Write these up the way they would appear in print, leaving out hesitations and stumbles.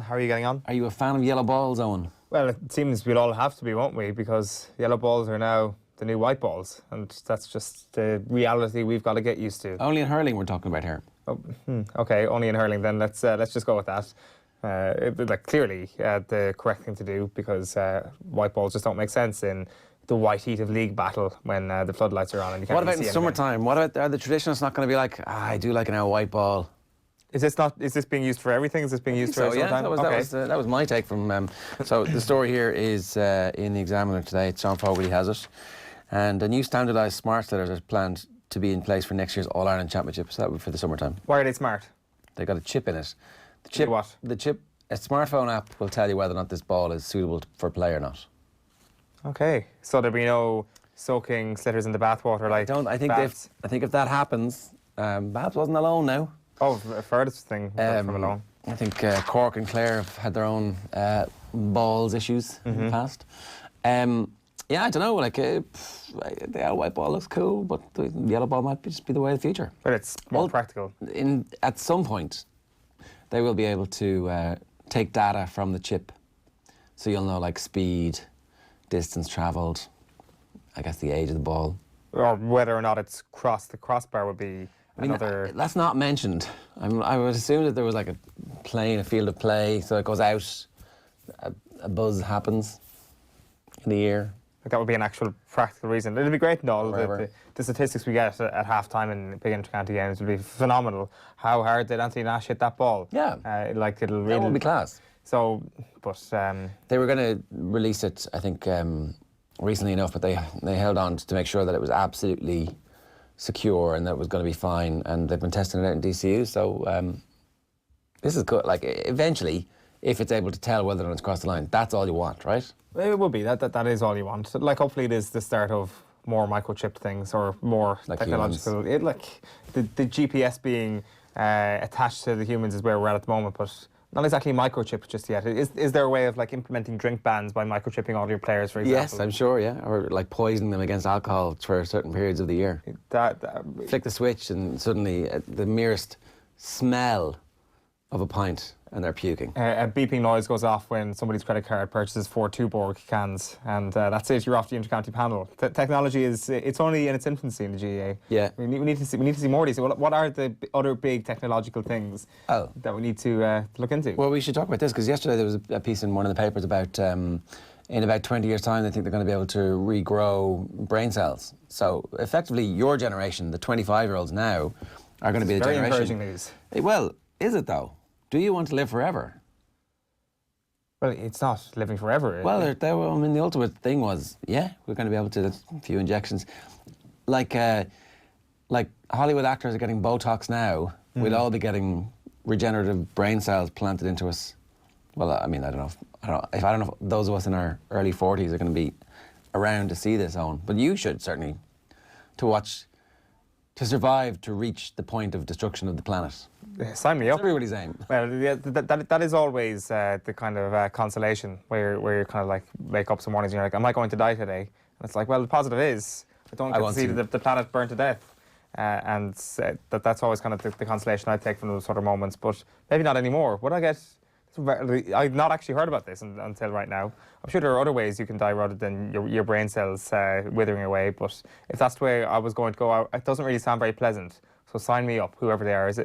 How are you getting on? Are you a fan of yellow balls, Owen? Well, it seems we'll all have to be, won't we? Because yellow balls are now the new white balls, and that's just the reality we've got to get used to. Only in hurling we're talking about here. Oh, okay, only in hurling then. Let's just go with that. Clearly the correct thing to do, because white balls just don't make sense in the white heat of league battle when the floodlights are on and you can't What about really in see summertime? What about, are the traditionalists not going to be like, I do like an hour white ball? Is this being used for everything? Is this being used for yeah, summertime? that was my take from... so the story here is in the Examiner today. John Fogarty has it. And a new standardised smart sliotars are planned to be in place for next year's All-Ireland Championship. So that would be for the summertime. Why are they smart? They got a chip in it. The chip, what? The chip, a smartphone app will tell you whether or not this ball is suitable for play or not. Okay. So there'll be no soaking sliotars in the bathwater like I think if that happens, Babs wasn't alone now. Oh, furthest thing from alone. I think Cork and Clare have had their own balls issues in the past. Yeah, I don't know, like, the white ball looks cool, but the yellow ball might just be the way of the future. But it's more practical. At some point, they will be able to take data from the chip, so you'll know, like, speed, distance travelled, I guess the age of the ball. Or whether or not it's crossed the crossbar would be another... That's not mentioned. I would assume that there was like a field of play, so it goes out, a buzz happens in the ear. Like that would be an actual practical reason. It'd be great to know the statistics we get at half-time in big inter-county games would be phenomenal. How hard did Anthony Nash hit that ball? Yeah. Like it'll really... That would be class. So, but... They were going to release it, I think, recently enough, but they held on to make sure that it was absolutely secure and that it was going to be fine, and they've been testing it out in DCU, so this is good. Like, eventually, if it's able to tell whether or not it's crossed the line, that's all you want, right? It will be. That is all you want. Like, hopefully it is the start of more microchipped things or more like technological... the GPS being attached to the humans is where we're at the moment, but not exactly microchipped just yet. Is there a way of, like, implementing drink bans by microchipping all your players, for example? Yes, I'm sure, yeah. Or, like, poisoning them against alcohol for certain periods of the year. Flick the switch and suddenly the merest smell of a pint and they're puking. A beeping noise goes off when somebody's credit card purchases 4 Tuborg cans, and that's it, you're off the inter-county panel. Technology it's only in its infancy in the GAA. Yeah. We need to see more of these. What are the other big technological things that we need to look into? Well, we should talk about this, because yesterday there was a piece in one of the papers about in about 20 years' time, they think they're going to be able to regrow brain cells. So, effectively, your generation, the 25-year-olds now, are going to be the generation... Very encouraging news. Well, is it, though? Do you want to live forever? Well, it's not living forever. Well, I mean, the ultimate thing was, yeah, we're going to be able to, a few injections. Like Hollywood actors are getting Botox now, we'll all be getting regenerative brain cells planted into us. Well, I mean, I don't know if those of us in our early 40s are going to be around to see this, Owen. But you should certainly, to survive, to reach the point of destruction of the planet. Sign me up. That's everybody's aim. Well, yeah, that is always the kind of consolation where you kind of like wake up some mornings and you're like, am I going to die today? And it's like, well, the positive is I don't get to see the planet burn to death. And that's always kind of the consolation I take from those sort of moments. But maybe not anymore. Would I get... I've not actually heard about this until right now. I'm sure there are other ways you can die rather than your brain cells withering away, but if that's the way I was going to go, it doesn't really sound very pleasant. So sign me up, whoever they are. Is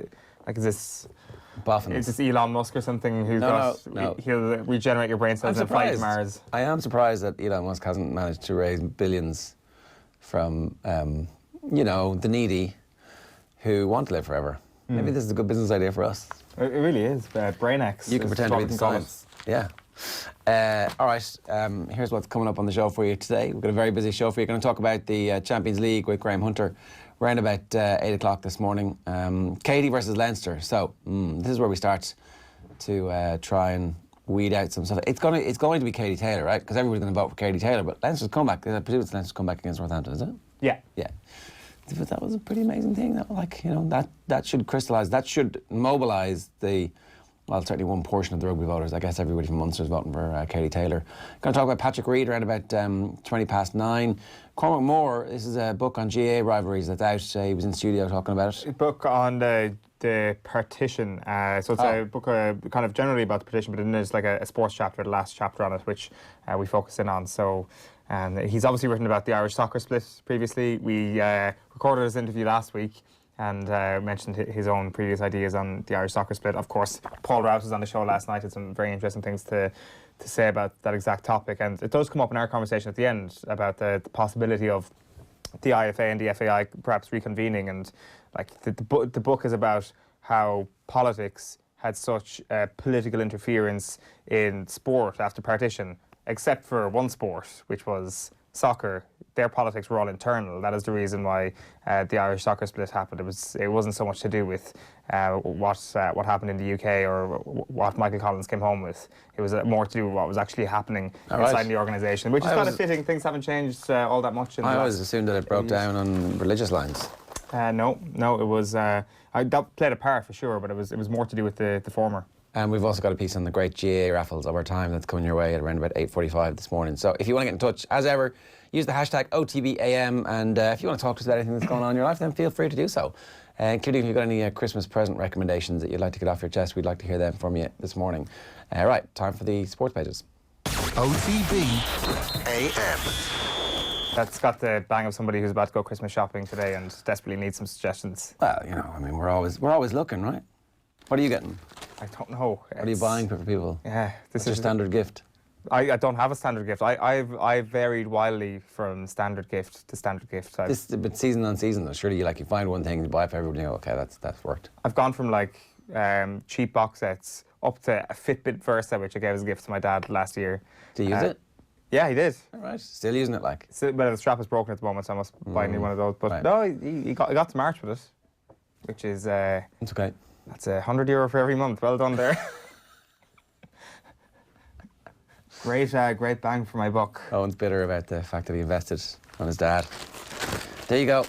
this Boffins? Is this Elon Musk or something he'll regenerate your brain cells and fly to Mars? I am surprised that Elon Musk hasn't managed to raise billions from, the needy who want to live forever. Maybe this is a good business idea for us. It really is. Brain X. You can pretend to be the science. Yeah. All right, here's what's coming up on the show for you today. We've got a very busy show for you. We're going to talk about the Champions League with Graham Hunter around about 8 o'clock this morning. Katie versus Leinster. So this is where we start to try and weed out some stuff. It's going to be Katie Taylor, right? Because everybody's going to vote for Katie Taylor. But Leinster's comeback, I presume it's Leinster's comeback against Northampton, is it? Yeah. Yeah. But that was a pretty amazing thing. That should crystallise, that should mobilise certainly one portion of the rugby voters. I guess everybody from Munster is voting for Katie Taylor. Going to talk about Patrick Reed around about 9:20. Cormac Moore, this is a book on GAA rivalries that's out. He was in studio talking about it. A book on the the Partition. So it's a book kind of generally about the partition, but then there's like a sports chapter, the last chapter on it, which we focus in on. So he's obviously written about the Irish soccer split previously. We recorded his interview last week and mentioned his own previous ideas on the Irish soccer split. Of course, Paul Rouse was on the show last night, had some very interesting things to say about that exact topic. And it does come up in our conversation at the end about the possibility of the IFA and the FAI perhaps reconvening. And like the book is about how politics had such political interference in sport after partition, except for one sport, which was soccer. Their politics were all internal. That is the reason why the Irish soccer split happened. It wasn't so much to do with what happened in the UK or what Michael Collins came home with. It was more to do with what was actually happening inside the organisation, which is kind of fitting. Things haven't changed all that much. I always assumed that it broke down on religious lines. No, it was. That played a part for sure, but it was more to do with the former. And we've also got a piece on the great GA raffles of our time that's coming your way at around about 8:45 this morning. So if you want to get in touch, as ever, use the hashtag OTB AM. And if you want to talk to us about anything that's going on in your life, then feel free to do so. Including if you've got any Christmas present recommendations that you'd like to get off your chest, we'd like to hear them from you this morning. Right, time for the sports pages. OTB AM. That's got the bang of somebody who's about to go Christmas shopping today and desperately needs some suggestions. Well, you know, I mean, we're always looking, right? What are you getting? I don't know. What are you buying for people? Yeah, What's your standard gift? I don't have a standard gift. I've varied wildly from standard gift to standard gift. But season on season, though, surely you find one thing, you buy it for everybody, you go, okay, that's worked. I've gone from like cheap box sets up to a Fitbit Versa, which I gave as a gift to my dad last year. Do you use it? Yeah, he did. All right, still using it like? Well, the strap is broken at the moment, so I must buy a new one of those. But no, he got to March with it, which is... It's okay. That's €100 for every month. Well done there. Great bang for my buck. Owen's bitter about the fact that he invested on his dad. There you go.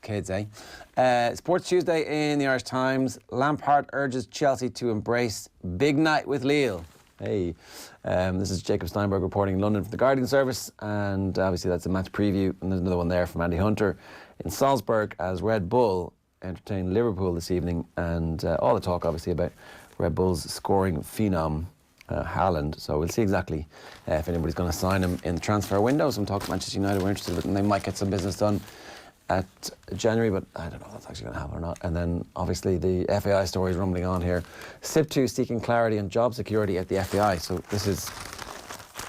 Kids, eh? Sports Tuesday in the Irish Times. Lampard urges Chelsea to embrace big night with Lille. Hey, this is Jacob Steinberg reporting in London from the Guardian Service, and obviously that's a match preview, and there's another one there from Andy Hunter in Salzburg as Red Bull entertain Liverpool this evening, and all the talk obviously about Red Bull's scoring phenom Haaland. So we'll see exactly if anybody's going to sign him in the transfer window. Some talk Manchester United were interested, but they might get some business done at January, but I don't know if that's actually going to happen or not. And then obviously the FAI story is rumbling on here. SIP2 seeking clarity on job security at the FAI. So this is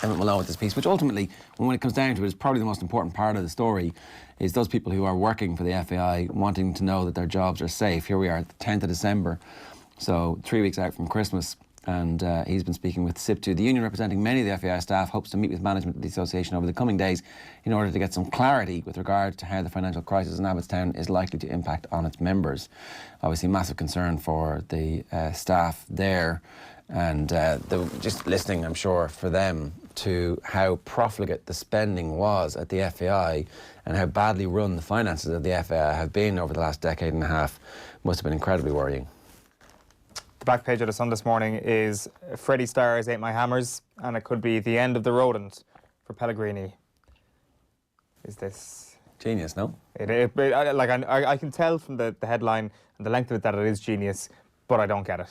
Emmett Malone with this piece, which ultimately, when it comes down to it, is probably the most important part of the story, is those people who are working for the FAI wanting to know that their jobs are safe. Here we are at the 10th of December, so 3 weeks out from Christmas, and he's been speaking with SIP2. The union representing many of the FAI staff hopes to meet with management of the association over the coming days in order to get some clarity with regard to how the financial crisis in Abbottstown is likely to impact on its members. Obviously, massive concern for the staff there, and just listening, I'm sure, for them to how profligate the spending was at the FAI and how badly run the finances of the FAI have been over the last decade and a half must have been incredibly worrying. The back page of the Sun this morning is Freddie Starr's Ate My Hammers, and it could be the end of the rodent for Pellegrini. Is this... Genius, no? I can tell from the headline and the length of it that it is genius, but I don't get it.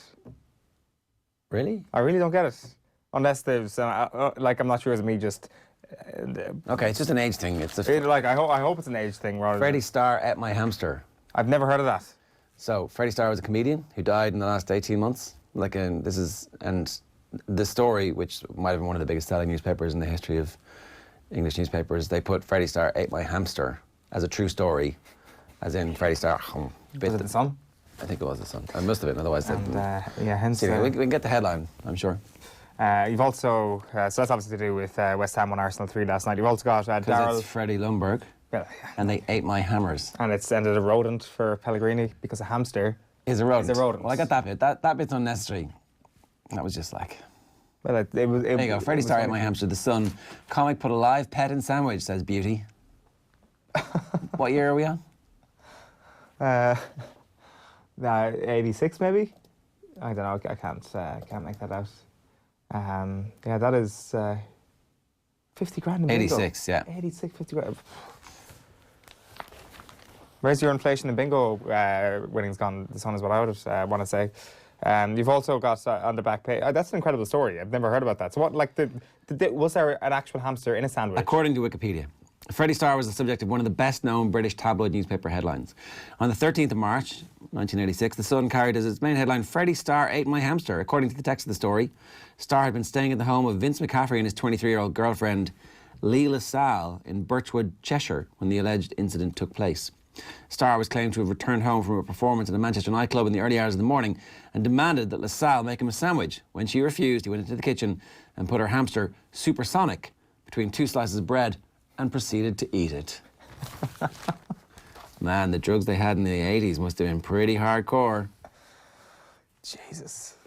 Really? I really don't get it. Unless there's, I'm not sure it's me just... Okay, it's just an age thing. I hope it's an age thing. Freddie Starr ate my hamster. I've never heard of that. So, Freddie Starr was a comedian who died in the last 18 months. And the story, which might have been one of the biggest selling newspapers in the history of English newspapers, they put Freddie Starr ate my hamster as a true story, as in Freddie Starr bit Was it the Sun? I think it was the Sun. It must have been, otherwise... hence... we can get the headline, I'm sure. You've also, so that's obviously to do with West Ham won Arsenal 3 last night. You've also got Darryl... it's Freddie Lundberg, and they ate my hammers. And it's ended a rodent for Pellegrini because a hamster is a rodent. Is a rodent. Well, I got that bit. That bit's unnecessary. That was just like... Well, there you go. Freddie Starr ate my hamster. The Sun. Comic put a live pet in sandwich, says Beauty. What year are we on? 86 maybe? I don't know. I can't make that out. That is 50 grand. 86, yeah. 86, 50 grand. Where's your inflation and bingo winnings gone? The Sun is what I would want to say. You've also got on the back page. That's an incredible story. I've never heard about that. So what, like, was there an actual hamster in a sandwich? According to Wikipedia, Freddie Starr was the subject of one of the best-known British tabloid newspaper headlines. On the 13th of March, 1986, The Sun carried as its main headline, "Freddie Starr ate my hamster." According to the text of the story, Starr had been staying at the home of Vince McCaffrey and his 23-year-old girlfriend, Lee LaSalle, in Birchwood, Cheshire, when the alleged incident took place. Starr was claimed to have returned home from a performance at a Manchester nightclub in the early hours of the morning and demanded that LaSalle make him a sandwich. When she refused, he went into the kitchen and put her hamster, Supersonic, between 2 slices of bread and proceeded to eat it. Man, the drugs they had in the 80s must have been pretty hardcore. Jesus.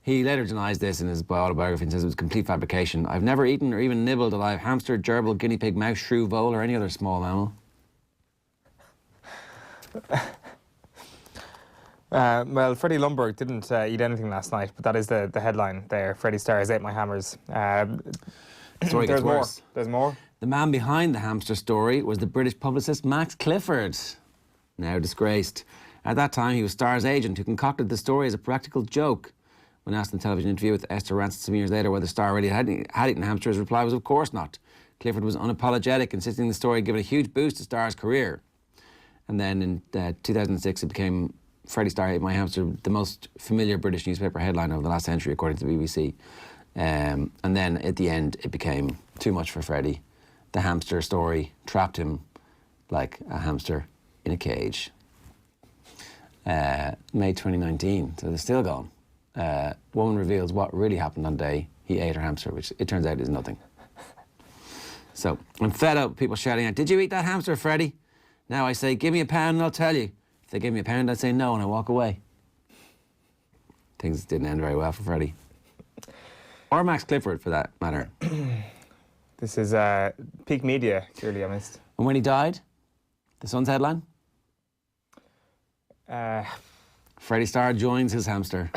He later denies this in his autobiography and says it was complete fabrication. "I've never eaten or even nibbled a live hamster, gerbil, guinea pig, mouse, shrew, vole or any other small mammal." Well, Freddie Lumberg didn't eat anything last night, but that is the headline there. Freddie Starr has ate my hammers. Story gets worse. There's more. The man behind the hamster story was the British publicist Max Clifford, now disgraced. At that time, he was Starr's agent, who concocted the story as a practical joke. When asked in a television interview with Esther Rantzen some years later whether Starr really had eaten hamster, his reply was, "Of course not." Clifford was unapologetic, insisting the story had given a huge boost to Starr's career. And then in 2006, it became "Freddie Starr ate my hamster," the most familiar British newspaper headline of the last century, according to the BBC. And then at the end, it became too much for Freddie. The hamster story trapped him like a hamster in a cage. May 2019, so they're still going. Woman reveals what really happened on the day he ate her hamster, which it turns out is nothing. So I'm fed up with people shouting out, "Did you eat that hamster, Freddie?" Now I say, "Give me a pound and I'll tell you." If they give me a pound, I'd say no and I walk away. Things didn't end very well for Freddie. Or Max Clifford, for that matter. This is peak media, clearly, I missed. And when he died, the Sun's headline? Freddie Starr joins his hamster.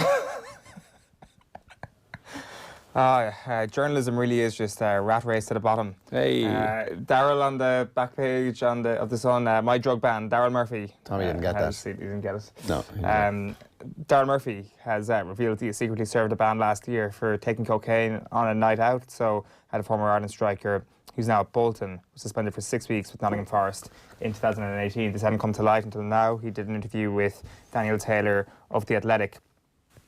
Journalism really is just a rat race to the bottom. Hey. Daryl on the back page of the Sun, my drug ban, Daryl Murphy. Tommy didn't get that. He didn't get it. No. Daryl Murphy has revealed he secretly served a ban last year for taking cocaine on a night out. So had a former Ireland striker who's now at Bolton, was suspended for 6 weeks with Nottingham Forest in 2018. This hadn't come to light until now. He did an interview with Daniel Taylor of The Athletic.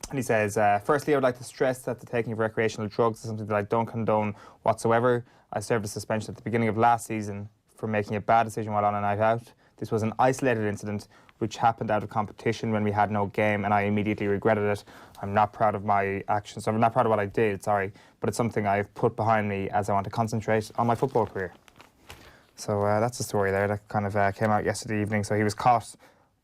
And he says, "Firstly, I would like to stress that the taking of recreational drugs is something that I don't condone whatsoever. I served a suspension at the beginning of last season for making a bad decision while on a night out. This was an isolated incident which happened out of competition when we had no game, and I immediately regretted it. I'm not proud of my actions. I'm not proud of what I did, but it's something I've put behind me as I want to concentrate on my football career." So that's the story there that kind of came out yesterday evening. So he was caught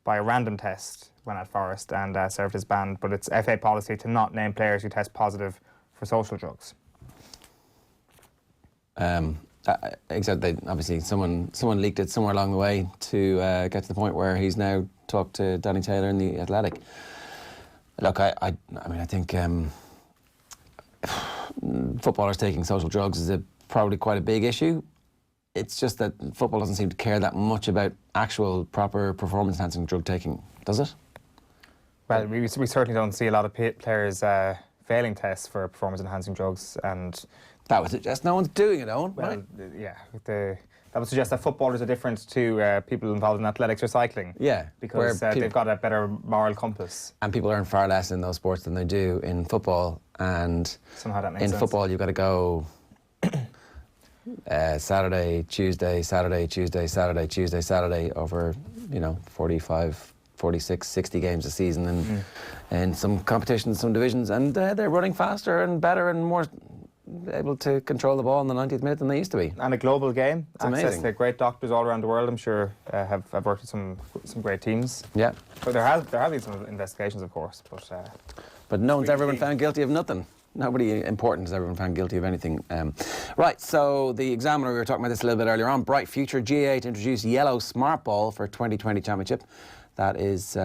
by a random test when at Forest and served his ban, but it's FA policy to not name players who test positive for social drugs. Except they obviously someone leaked it somewhere along the way to get to the point where he's now talked to Danny Taylor in The Athletic. Look, I mean, I think footballers taking social drugs is probably quite a big issue. It's just that football doesn't seem to care that much about actual proper performance-enhancing drug taking, does it? Well, we certainly don't see a lot of players failing tests for performance-enhancing drugs, and that would suggest no one's doing it, Eoin. Well, right? Yeah, that would suggest that footballers are different to people involved in athletics or cycling. Yeah, because they've got a better moral compass. And people earn far less in those sports than they do in football. And somehow that makes sense. In football, you've got to go Saturday, Tuesday, Saturday, Tuesday, Saturday, Tuesday, Saturday over 45, 46, 60 games a season, and some competitions, some divisions, and they're running faster and better and more able to control the ball in the 90th minute than they used to be. And a global game. It's access amazing. to great doctors all around the world, I'm sure, have worked with some great teams. Yeah. But there have been some investigations, of course. But no one's ever been found guilty of nothing. Nobody important has ever been found guilty of anything. Right, so the Examiner, we were talking about this a little bit earlier on. Bright future, GAA to introduce yellow smart ball for 2020 Championship. That is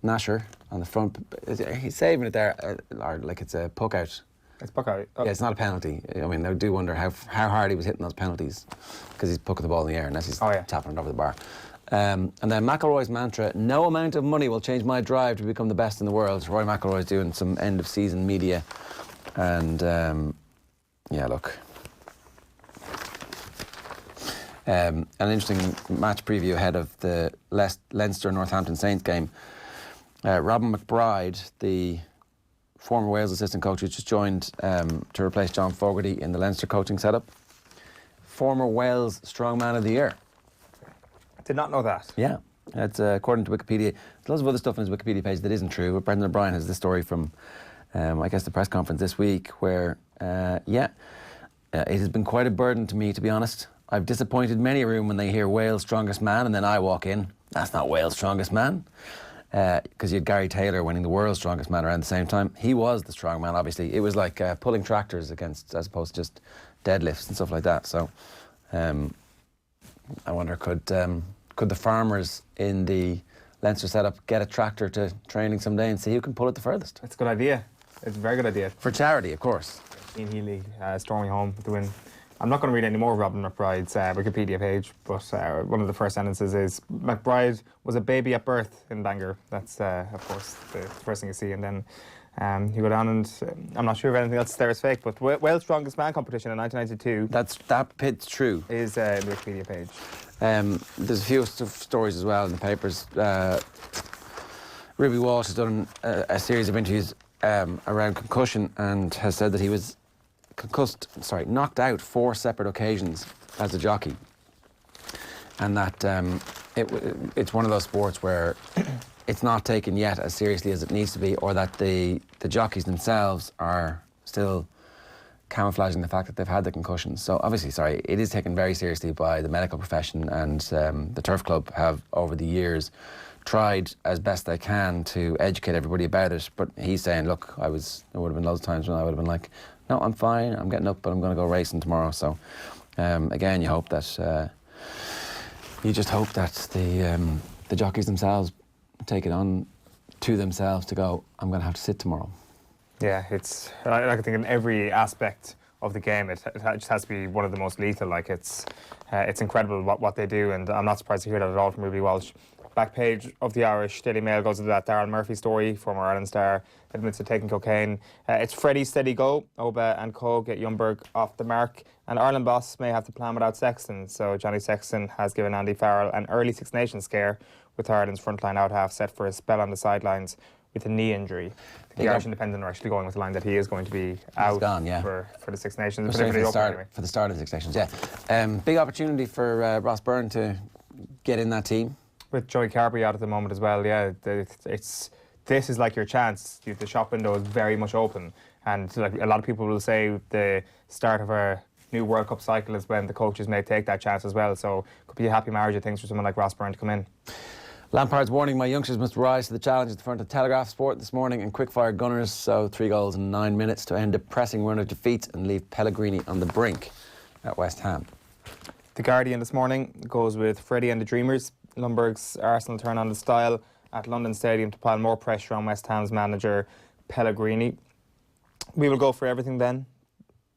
Nasher on the front. He's saving it there, like it's a puck out. It's puck out. Yeah, it's not a penalty. I mean, I do wonder how hard he was hitting those penalties because he's pucking the ball in the air unless he's tapping it over the bar. And then McIlroy's mantra, no amount of money will change my drive to become the best in the world. Rory McIlroy's doing some end-of-season media. And, yeah, look. An interesting match preview ahead of the Leinster-Northampton Saints game. Robin McBride, the former Wales assistant coach who just joined to replace John Fogarty in the Leinster coaching setup. Former Wales Strongman of the Year. Did not know that. Yeah, that's according to Wikipedia. There's lots of other stuff on his Wikipedia page that isn't true. But Brendan O'Brien has this story from, I guess, the press conference this week where, it has been quite a burden to me, to be honest. I've disappointed many a room when they hear Wales' strongest man and then I walk in. That's not Wales' strongest man. Because you had Gary Taylor winning the world's strongest man around the same time. He was the strong man, obviously. It was like pulling tractors as opposed to just deadlifts and stuff like that. So I wonder, could the farmers in the Leinster setup get a tractor to training someday and see who can pull it the furthest? It's a good idea. It's a very good idea. For charity, of course. Ian Healy storming home with the win. I'm not going to read any more of Robin McBride's Wikipedia page, but one of the first sentences is, McBride was a baby at birth in Bangor. That's, of course, the first thing you see. And then you go down and I'm not sure if anything else there is fake, but Wales' Strongest Man competition in 1992. That pit's true. Is the Wikipedia page. There's a few stories as well in the papers. Ruby Walsh has done a series of interviews around concussion and has said that he was knocked out 4 separate occasions as a jockey, and that it's one of those sports where it's not taken yet as seriously as it needs to be, or that the jockeys themselves are still camouflaging the fact that they've had the concussions. So obviously, it is taken very seriously by the medical profession, and the Turf Club have over the years tried as best they can to educate everybody about it. But he's saying, look, there would have been loads of times when I would have been like, no, I'm fine, I'm getting up, but I'm going to go racing tomorrow. So, again, you hope that, you just hope that the jockeys themselves take it on to themselves to go, I'm going to have to sit tomorrow. Yeah, I think in every aspect of the game, it just has to be one of the most lethal. Like, it's incredible what they do, and I'm not surprised to hear that at all from Ruby Walsh. Back page of the Irish Daily Mail goes into that Darren Murphy story, former Ireland star, admits to taking cocaine. It's Freddie's steady go. Oba and Co get Ljungberg off the mark, and Ireland boss may have to plan without Sexton. So Johnny Sexton has given Andy Farrell an early Six Nations scare, with Ireland's frontline out half set for a spell on the sidelines with a knee injury. The Irish Independent are actually going with the line that he is going to be out for the Six Nations. For the start of the Six Nations, yeah. Big opportunity for Ross Byrne to get in that team. With Joey Carberry out at the moment as well, yeah. This is like your chance. The shop window is very much open, and like a lot of people will say, the start of a new World Cup cycle is when the coaches may take that chance as well. So it could be a happy marriage of things for someone like Ross Byrne to come in. Lampard's warning, my youngsters must rise to the challenge at the front of Telegraph Sport this morning, and quickfire Gunners, so 3 goals in 9 minutes to end a pressing run of defeat and leave Pellegrini on the brink at West Ham. The Guardian this morning goes with Freddie and the Dreamers. Lundberg's Arsenal turn on the style at London Stadium to pile more pressure on West Ham's manager Pellegrini. We will go for everything then.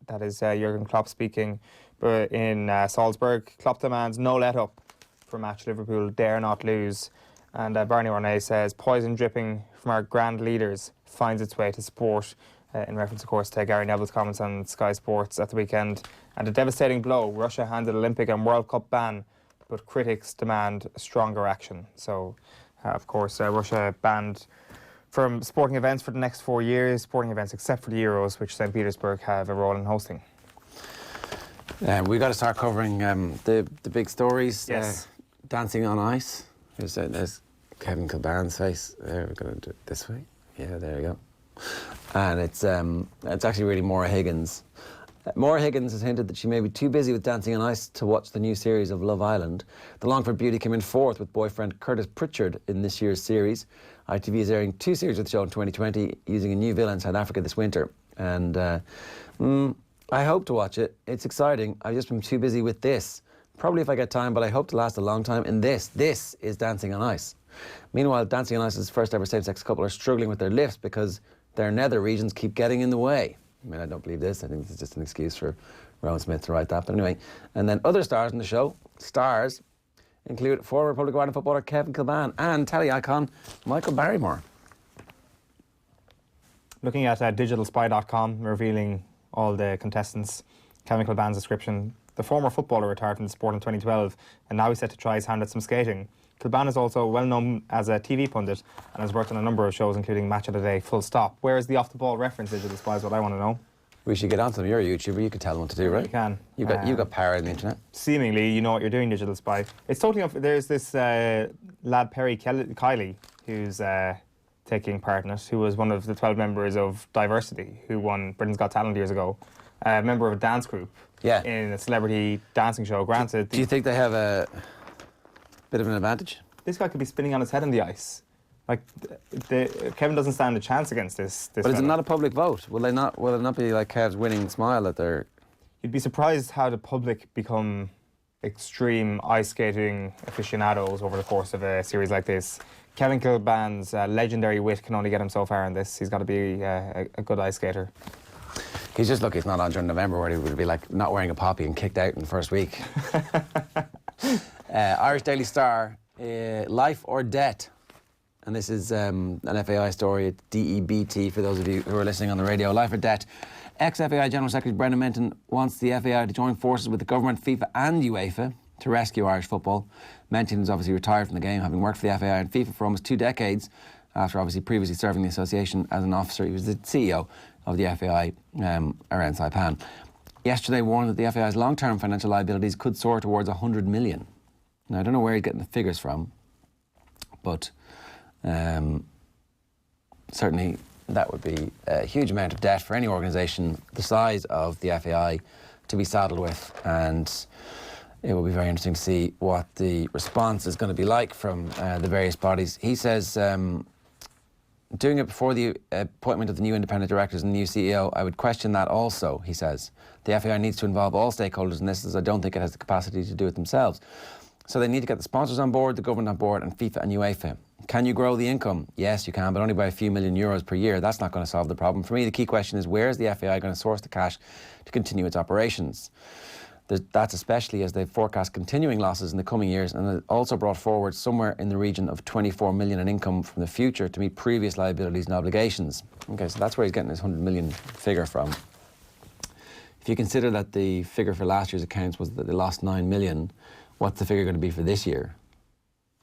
That is Jurgen Klopp speaking. But in Salzburg, Klopp demands no let-up for match Liverpool dare not lose. And Barney Ornay says, poison dripping from our grand leaders finds its way to sport, in reference, of course, to Gary Neville's comments on Sky Sports at the weekend. And a devastating blow, Russia handed Olympic and World Cup ban, but critics demand stronger action. So, of course, Russia banned from sporting events for the next 4 years, sporting events except for the Euros, which St. Petersburg have a role in hosting. We've got to start covering the big stories. Yes. Dancing on Ice. There's Kevin Kilban's face. There, we're going to do it this way. Yeah, there you go. And it's actually really Maura Higgins. Maura Higgins has hinted that she may be too busy with Dancing on Ice to watch the new series of Love Island. The Longford beauty came in 4th with boyfriend Curtis Pritchard in this year's series. ITV is airing 2 series of the show in 2020, using a new villa in South Africa this winter. And I hope to watch it. It's exciting. I've just been too busy with this. Probably if I get time, but I hope to last a long time. And this is Dancing on Ice. Meanwhile, Dancing on Ice's first ever same-sex couple are struggling with their lifts because their nether regions keep getting in the way. I mean, I don't believe this. I think this is just an excuse for Rowan Smith to write that. But anyway, and then other stars in the show. Stars include former Republic of Ireland footballer Kevin Kilbane and telly icon Michael Barrymore. Looking at digitalspy.com, revealing all the contestants, Kevin Kilbane's description: the former footballer retired from the sport in 2012 and now he's set to try his hand at some skating. Kilbane is also well known as a TV pundit and has worked on a number of shows, including Match of the Day, Full Stop. Where is the off-the-ball reference, Digital Spy, is what I want to know. We should get on to them. You're a YouTuber. You can tell them what to do, right? You can. You've got power on the internet. Seemingly, you know what you're doing, Digital Spy. It's totally off. There's this lad, Perry Kiley, who's taking part in it, who was one of the 12 members of Diversity, who won Britain's Got Talent years ago. A member of a dance group in a celebrity dancing show. Granted, do you think they have a bit of an advantage? This guy could be spinning on his head on the ice. Like, Kevin doesn't stand a chance against this but is it not a public vote? Will it not be like Kev's winning smile that they're... You'd be surprised how the public become extreme ice skating aficionados over the course of a series like this. Kevin Kilbane's legendary wit can only get him so far in this. He's got to be a good ice skater. He's just lucky it's not on during November, where he would be like not wearing a poppy and kicked out in the first week. Irish Daily Star, Life or Debt. And this is an FAI story. It's DEBT for those of you who are listening on the radio. Life or Debt. Ex-FAI General Secretary Brendan Menton wants the FAI to join forces with the government, FIFA and UEFA to rescue Irish football. Menton is obviously retired from the game, having worked for the FAI and FIFA for almost 2 decades, after obviously previously serving the association as an officer. He was the CEO of the FAI around Saipan. Yesterday warned that the FAI's long-term financial liabilities could soar towards 100 million. Now, I don't know where he's getting the figures from, but certainly that would be a huge amount of debt for any organisation the size of the FAI to be saddled with, and it will be very interesting to see what the response is going to be like from the various bodies. He says, doing it before the appointment of the new independent directors and the new CEO, I would question that also, he says. The FAI needs to involve all stakeholders in this, as I don't think it has the capacity to do it themselves. So they need to get the sponsors on board, the government on board, and FIFA and UEFA. Can you grow the income? Yes, you can, but only by a few million euros per year. That's not going to solve the problem. For me, the key question is, where is the FAI going to source the cash to continue its operations? That's especially as they forecast continuing losses in the coming years, and it also brought forward somewhere in the region of 24 million in income from the future to meet previous liabilities and obligations. Okay, so that's where he's getting his 100 million figure from. If you consider that the figure for last year's accounts was that they lost 9 million, what's the figure going to be for this year?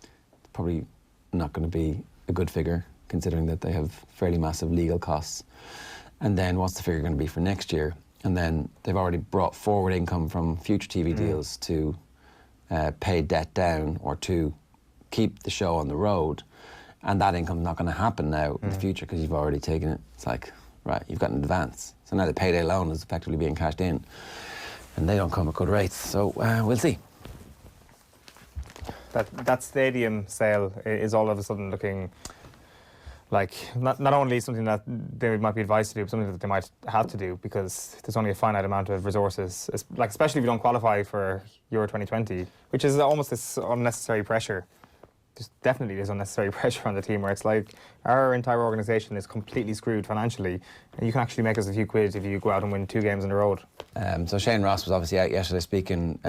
It's probably not going to be a good figure, considering that they have fairly massive legal costs. And then what's the figure going to be for next year? And then they've already brought forward income from future TV deals to pay debt down or to keep the show on the road. And that income's not going to happen now in the future because you've already taken it. It's like, right, you've got an advance. So now the payday loan is effectively being cashed in. And they don't come at good rates. So we'll see. That stadium sale is all of a sudden looking like not only something that they might be advised to do, but something that they might have to do, because there's only a finite amount of resources, like especially if you don't qualify for Euro 2020, which is almost this unnecessary pressure. There's definitely unnecessary pressure on the team, where it's like our entire organisation is completely screwed financially, and you can actually make us a few quid if you go out and win 2 games on the road. So Shane Ross was obviously out yesterday speaking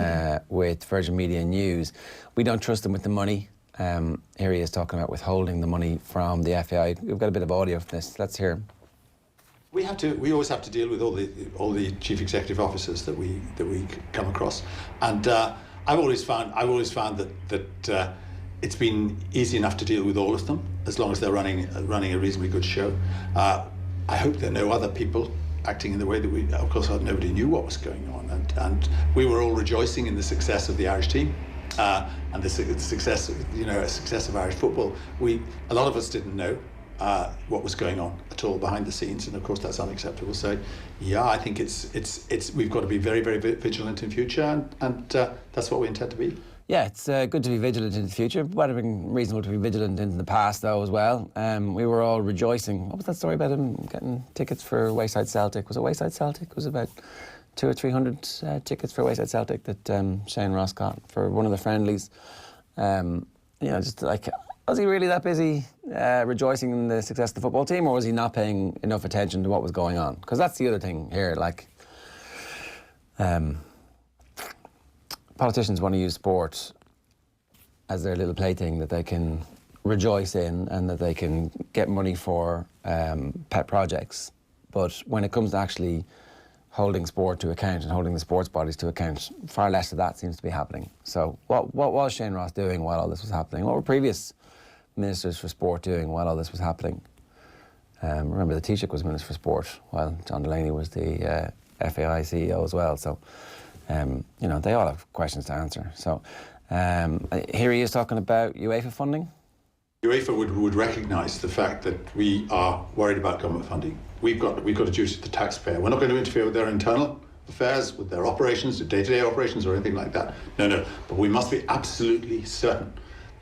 with Virgin Media News. We don't trust him with the money. Here he is talking about withholding the money from the FAI. We've got a bit of audio for this. Let's hear him. We always have to deal with all the chief executive officers that we come across, and I've always found that it's been easy enough to deal with all of them as long as they're running a reasonably good show. I hope there are no other people acting in the way that we. Of course, nobody knew what was going on, and we were all rejoicing in the success of the Irish team. And the success, success of Irish football. A lot of us didn't know what was going on at all behind the scenes, and of course that's unacceptable. So, yeah, I think it's we've got to be very, very vigilant in future, and that's what we intend to be. Yeah, it's good to be vigilant in the future. It would have been reasonable to be vigilant in the past, though, as well. We were all rejoicing. What was that story about him getting tickets for Wayside Celtic? Was it Wayside Celtic? It was about 200 or 300 tickets for Wayside Celtic that Shane Ross got for one of the friendlies. Just like, Was he really that busy rejoicing in the success of the football team, or was he not paying enough attention to what was going on? Because that's the other thing here. Like, politicians want to use sport as their little plaything that they can rejoice in and that they can get money for pet projects. But when it comes to actually holding sport to account and holding the sports bodies to account, far less of that seems to be happening. So what was Shane Ross doing while all this was happening? What were previous ministers for sport doing while all this was happening? Remember, the Taoiseach was Minister for Sport while John Delaney was the FAI CEO as well. So, you know, they all have questions to answer. So here he is talking about UEFA funding. UEFA would recognise the fact that we are worried about government funding. We've got a duty to the taxpayer. We're not going to interfere with their internal affairs, with their operations, their day-to-day operations or anything like that. No. But we must be absolutely certain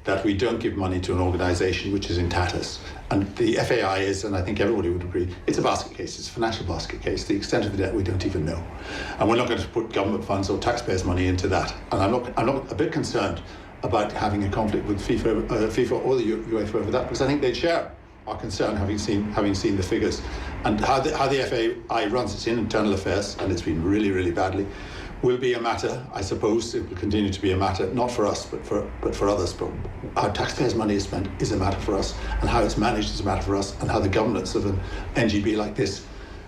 that we don't give money to an organisation which is in tatters. And the FAI is, and I think everybody would agree, it's a basket case, it's a financial basket case. The extent of the debt we don't even know. And we're not going to put government funds or taxpayers' money into that. And I'm not a bit concerned about having a conflict with FIFA or the UEFA over that, because I think they'd share our concern, having seen the figures and how the FAI runs its internal affairs, and it's been really, really badly, will be a matter. I suppose it will continue to be a matter, not for us, but for others. But how taxpayers' money is spent is a matter for us, and how it's managed is a matter for us, and how the governance of an NGB like this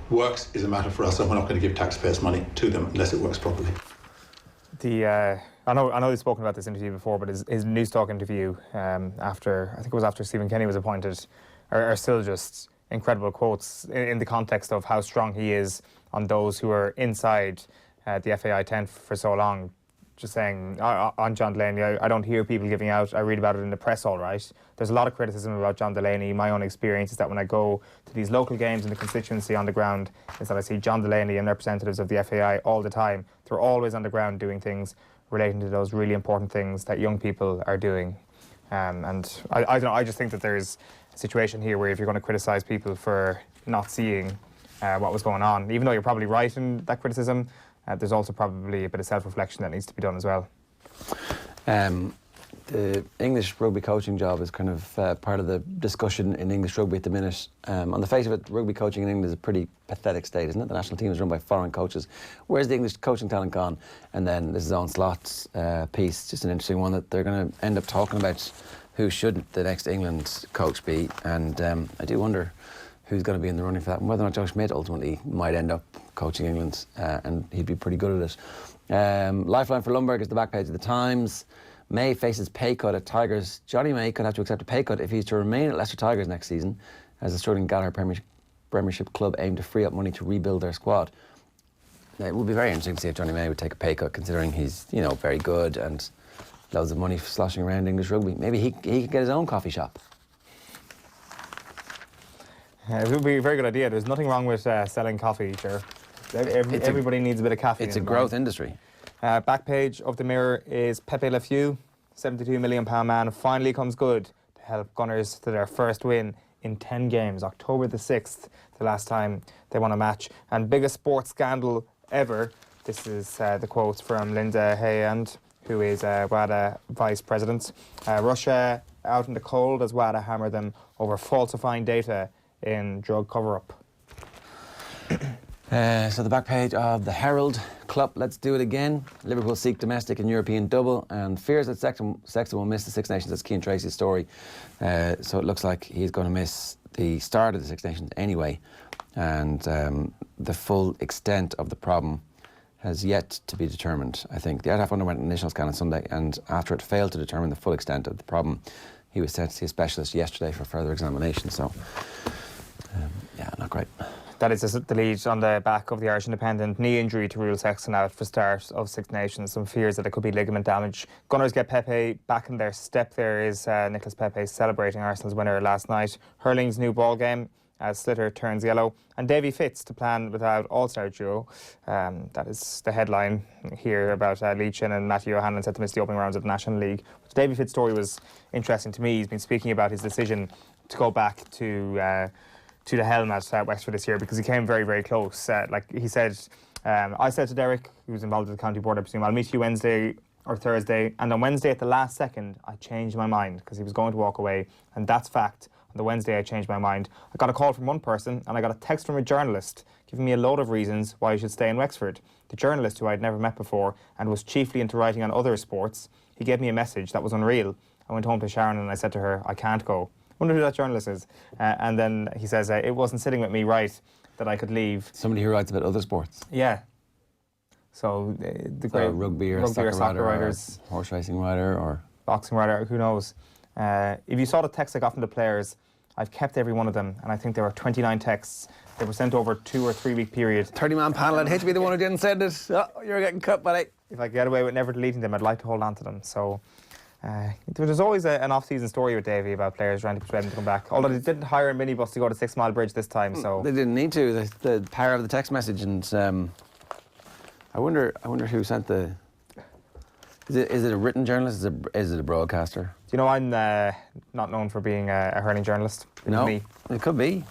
works is a matter for us, and we're not going to give taxpayers' money to them unless it works properly. I know we've spoken about this interview before, but his News Talk interview after Stephen Kenny was appointed are still just incredible quotes in the context of how strong he is on those who are inside the FAI tent for so long. Just saying, on John Delaney, I don't hear people giving out. I read about it in the press, all right. There's a lot of criticism about John Delaney. My own experience is that when I go to these local games in the constituency on the ground, is that I see John Delaney and representatives of the FAI all the time. They're always on the ground doing things relating to those really important things that young people are doing. And I don't know, I just think that there's a situation here where if you're going to criticise people for not seeing what was going on, even though you're probably right in that criticism, there's also probably a bit of self-reflection that needs to be done as well. The English rugby coaching job is kind of part of the discussion in English rugby at the minute. On the face of it, rugby coaching in England is a pretty pathetic state, isn't it? The national team is run by foreign coaches. Where's the English coaching talent gone? And then this is Owen Slott's piece, just an interesting one, that they're going to end up talking about who should the next England coach be. And I do wonder who's going to be in the running for that, and whether or not Joe Schmidt ultimately might end up coaching England, and he'd be pretty good at it. Lifeline for Lundberg is the back page of the Times. May faces pay cut at Tigers. Johnny May could have to accept a pay cut if he's to remain at Leicester Tigers next season, as the struggling Gallagher Premiership club aim to free up money to rebuild their squad. Now, it would be very interesting to see if Johnny May would take a pay cut, considering he's, you know, very good and loads of money sloshing around English rugby. Maybe he could get his own coffee shop. It would be a very good idea. There's nothing wrong with selling coffee, Ger. Everybody needs a bit of caffeine. It's a growth industry. Back page of the Mirror is Pepe Le Pew, £72 million man, finally comes good to help Gunners to their first win in 10 games. October the 6th, the last time they won a match. And biggest sports scandal ever. This is the quote from Linda Hayand, who is WADA vice president. Russia out in the cold as WADA hammer them over falsifying data in drug cover-up. So the back page of the Herald, Klopp, let's do it again. Liverpool seek domestic and European double, and fears that Sexton will miss the Six Nations. That's Cian Tracy's story. So it looks like he's going to miss the start of the Six Nations anyway, and the full extent of the problem has yet to be determined, I think. The ITAF underwent an initial scan on Sunday, and after it failed to determine the full extent of the problem, he was sent to see a specialist yesterday for further examination. So, yeah, not great. That is the lead on the back of the Irish Independent. Knee injury to Rule Sexton out for start of Six Nations. Some fears that it could be ligament damage. Gunners get Pepe back in their step. There is Nicholas Pepe celebrating Arsenal's winner last night. Hurling's new ball game as Slitter turns yellow. And Davy Fitz to plan without All-Star duo. That is the headline here about Leachin and Matthew O'Hanlon set to miss the opening rounds of the National League. The Davy Fitz story was interesting to me. He's been speaking about his decision to go back to the helm at Wexford this year because he came very, very close. Like he said, I said to Derek, who's involved with the county board, I presume, I'll meet you Wednesday or Thursday, and on Wednesday at the last second, I changed my mind because he was going to walk away, and that's fact. On the Wednesday, I changed my mind. I got a call from one person, and I got a text from a journalist giving me a load of reasons why I should stay in Wexford. The journalist, who I had never met before and was chiefly into writing on other sports, he gave me a message that was unreal. I went home to Sharon and I said to her, I can't go. I wonder who that journalist is. And then he says, it wasn't sitting with me right that I could leave. Somebody who writes about other sports. Yeah. So the great rugby or soccer writers, or horse racing writer, or boxing writer, who knows? If you saw the texts I got from the players, I've kept every one of them, and I think there were 29 texts. They were sent over a 2 or 3 week period. 30-man panel. I'd hate to be the one who didn't send it. Oh, you're getting cut, buddy. If I get away with never deleting them, I'd like to hold on to them. So there's always an off-season story with Davey about players trying to persuade him to come back. Although they didn't hire a minibus to go to 6 Mile Bridge this time, so they didn't need to. The power of the text message, and I wonder who sent the. Is it a written journalist? Is it a broadcaster? Do you know I'm not known for being a hurling journalist? No, me. It could be.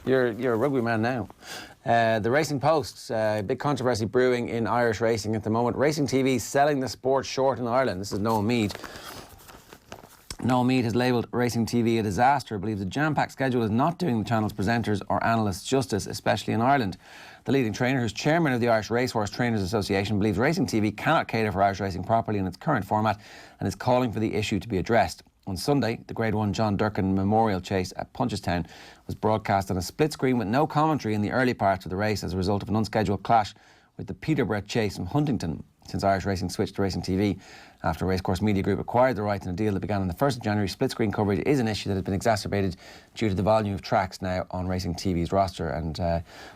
You're a rugby man now. The Racing Post, big controversy brewing in Irish racing at the moment. Racing TV selling the sport short in Ireland. This is Noel Meade. Noel Meade has labelled Racing TV a disaster, believes the jam-packed schedule is not doing the channel's presenters or analysts justice, especially in Ireland. The leading trainer, who's chairman of the Irish Racehorse Trainers Association, believes Racing TV cannot cater for Irish racing properly in its current format and is calling for the issue to be addressed. On Sunday, the Grade 1 John Durkin Memorial Chase at Punchestown was broadcast on a split screen with no commentary in the early parts of the race as a result of an unscheduled clash with the Peterborough Chase from Huntington. Since Irish Racing switched to Racing TV after Racecourse Media Group acquired the rights in a deal that began on the 1st of January, split-screen coverage is an issue that has been exacerbated due to the volume of tracks now on Racing TV's roster, and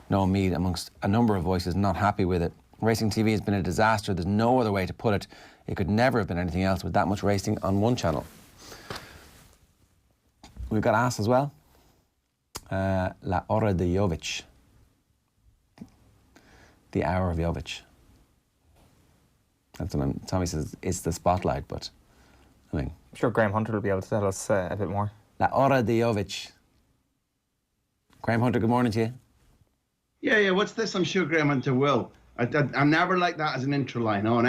Noel Meade, amongst a number of voices, not happy with it. Racing TV has been a disaster. There's no other way to put it. It could never have been anything else with that much racing on one channel. We've got Ass as well. La Hora de Jovic. The Hour of Jovic. That's what Tommy says it's the spotlight, but I mean, I'm sure Graham Hunter will be able to tell us a bit more. La Hora de Jovic. Graham Hunter, good morning to you. Yeah, what's this? I'm sure Graham Hunter will. I'm never like that as an intro line, on